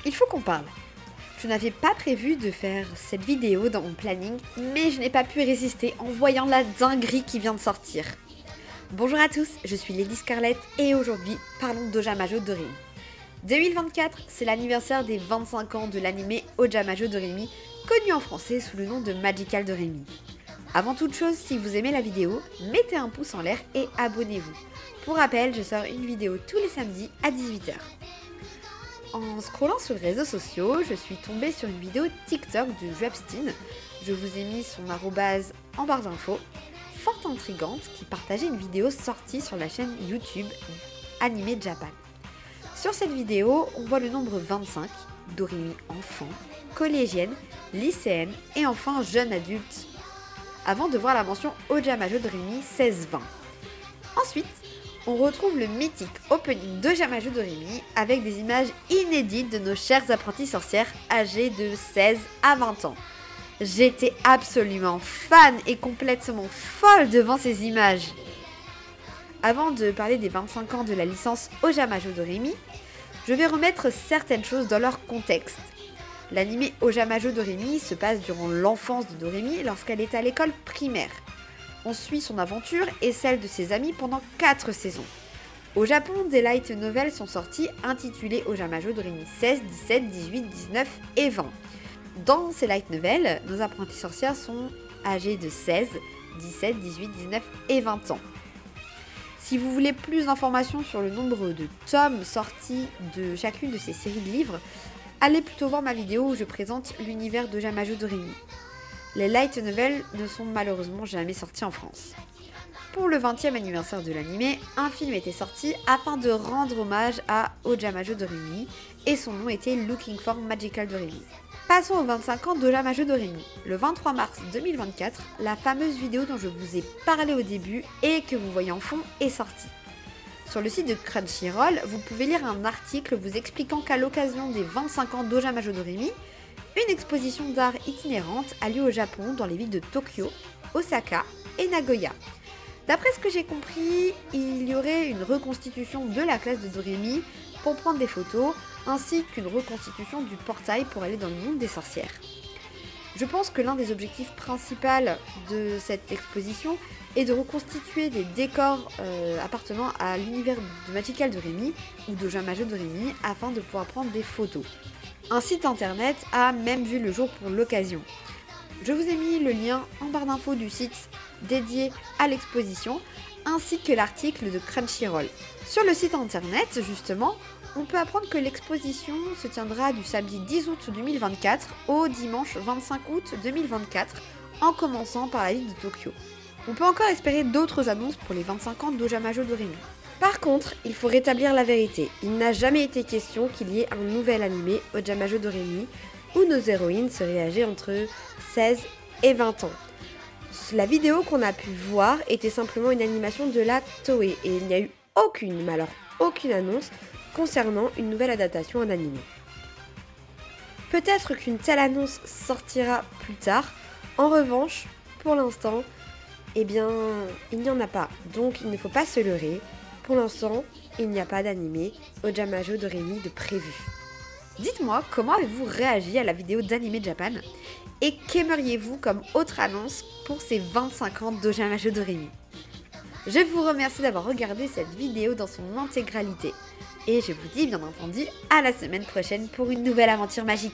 il faut qu'on parle. Je n'avais pas prévu de faire cette vidéo dans mon planning, mais je n'ai pas pu résister en voyant la dinguerie qui vient de sortir. Bonjour à tous, je suis Lady Scarlett et aujourd'hui, parlons d'Ojamajo Doremi. 2024, c'est l'anniversaire des 25 ans de l'anime Ojamajo Doremi, connu en français sous le nom de Magical Doremi. Avant toute chose, si vous aimez la vidéo, mettez un pouce en l'air et abonnez-vous. Pour rappel, je sors une vidéo tous les samedis à 18 h. En scrollant sur les réseaux sociaux, je suis tombée sur une vidéo TikTok de Juepstin. Je vous ai mis son arrobase en barre d'infos, fort intrigante, qui partageait une vidéo sortie sur la chaîne YouTube Anime Japan. Sur cette vidéo, on voit le nombre 25, Doremi enfant, collégienne, lycéenne et enfin jeune adulte, avant de voir la mention Ojamajo Doremi 16-20. Ensuite, on retrouve le mythique opening d'Ojamajo Doremi avec des images inédites de nos chères apprenties sorcières âgées de 16 à 20 ans. J'étais absolument fan et complètement folle devant ces images. Avant de parler des 25 ans de la licence Ojamajo Doremi, je vais remettre certaines choses dans leur contexte. L'anime Ojamajo Doremi se passe durant l'enfance de Doremi lorsqu'elle est à l'école primaire. On suit son aventure et celle de ses amis pendant 4 saisons. Au Japon, des light novels sont sortis intitulés Ojamajo Doremi 16, 17, 18, 19 et 20. Dans ces light novels, nos apprenties sorcières sont âgées de 16, 17, 18, 19 et 20 ans. Si vous voulez plus d'informations sur le nombre de tomes sortis de chacune de ces séries de livres, allez plutôt voir ma vidéo où je présente l'univers d'Ojamajo Doremi. Les light novels ne sont malheureusement jamais sortis en France. Pour le 20e anniversaire de l'anime, un film était sorti afin de rendre hommage à Ojamajo Doremi et son nom était Looking for Magical Doremi. Passons aux 25 ans d'Ojamajo Doremi. Le 23 mars 2024, la fameuse vidéo dont je vous ai parlé au début et que vous voyez en fond est sortie. Sur le site de Crunchyroll, vous pouvez lire un article vous expliquant qu'à l'occasion des 25 ans d'Ojamajo Doremi, une exposition d'art itinérante a lieu au Japon dans les villes de Tokyo, Osaka et Nagoya. D'après ce que j'ai compris, il y aurait une reconstitution de la classe de Doremi pour prendre des photos, ainsi qu'une reconstitution du portail pour aller dans le monde des sorcières. Je pense que l'un des objectifs principaux de cette exposition est de reconstituer des décors appartenant à l'univers de Magical Doremi ou d'Ojamajo Doremi afin de pouvoir prendre des photos. Un site internet a même vu le jour pour l'occasion. Je vous ai mis le lien en barre d'infos du site dédié à l'exposition ainsi que l'article de Crunchyroll. Sur le site internet, justement, on peut apprendre que l'exposition se tiendra du samedi 10 août 2024 au dimanche 25 août 2024 en commençant par la ville de Tokyo. On peut encore espérer d'autres annonces pour les 25 ans d'Ojamajo Doremi. Par contre, il faut rétablir la vérité. Il n'a jamais été question qu'il y ait un nouvel anime, Ojamajo Doremi, où nos héroïnes seraient âgées entre 16 et 20 ans. La vidéo qu'on a pu voir était simplement une animation de la Toei et il n'y a eu aucune, mais alors aucune annonce concernant une nouvelle adaptation en anime. Peut-être qu'une telle annonce sortira plus tard. En revanche, pour l'instant, eh bien, il n'y en a pas. Donc il ne faut pas se leurrer. Pour l'instant, il n'y a pas d'anime Ojamajo Doremi de prévu. Dites-moi, comment avez-vous réagi à la vidéo d'Anime Japan et qu'aimeriez-vous comme autre annonce pour ces 25 ans d'Ojamajo Doremi? Je vous remercie d'avoir regardé cette vidéo dans son intégralité et je vous dis bien entendu à la semaine prochaine pour une nouvelle aventure magique.